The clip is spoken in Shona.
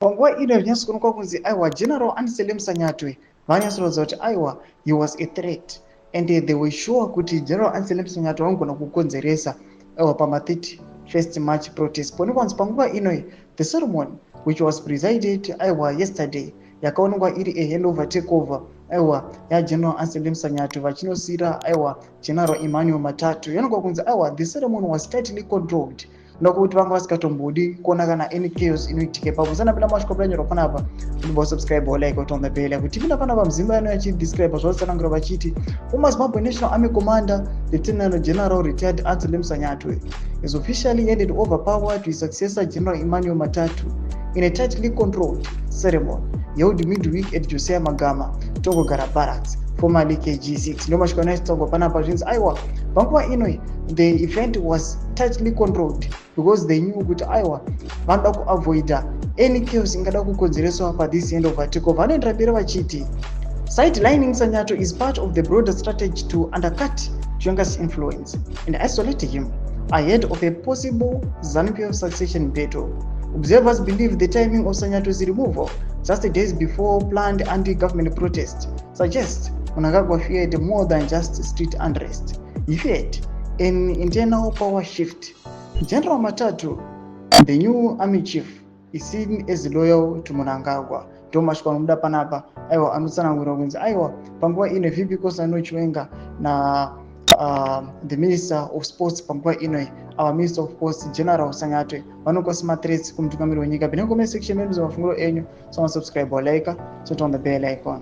Panguva ino zvinyatsonekwa kunzi aiwa General Anselm Sanyatwe vanyatsorodza kuti aiwa he was a threat, and they were sure kuti General Anselm Sanyatwe vangogona kukonzeresa aiwa pama 31st March protest. Pone kwanzi panguva ino the ceremony which was presided aiwa yesterday yakaonekwa iri a handover takeover aiwa yaGeneral Anselm Sanyatwe vachinosira aiwa General Emmanuel Matatu. Yanokwa kunzi aiwa the ceremony was tightly controlled nokuti vanga vasingatombodi kuona kana any chaos inoitika ipapo. Sanapinda mashikopera panapa unoba subscribe or like on the bell kuti pinda panapa mzimba yano yachidescribe zvavasanagira vachiti Zimbabwe National Army Commander Lieutenant General retired Anselm Sanyatwe is officially handed over power to his successor General Emmanuel Matatu in a tightly controlled ceremony held midweek at Josiah Magama Tongogara Barracks, formerly KG6. No mashikona itongo panapa zvinzi aiwa panguva ino the event was tightly controlled because they knew kuti aiwa vanoda kuavoida any chaos ingada kukonzereswa pa this end of takeover. Vanoendera mberi vachiti sidelining Sanyatwe is part of the broader strategy to undercut Chiwenga's influence and isolate him ahead of a possible ZANU-PF succession battle. Observers believe the timing of Sanyatwe's removal just days before planned anti-government protests suggests mnangagwa feared more than just street unrest. He feared an internal power shift. General Matatu, the new army chief, is seen as loyal to mnangagwa. Thomas Muda panapa aiwa anotsanangura kunzi aiwa panguva ino vipi kosano Chiwenga na the Minister of Sports panguva ino our Minister of Sports General Sanyatwe vanokosima threats kumutungamiri wenyika. Pene comment section medu zvamafungiro enyu, subscribe or like, so on the bell icon.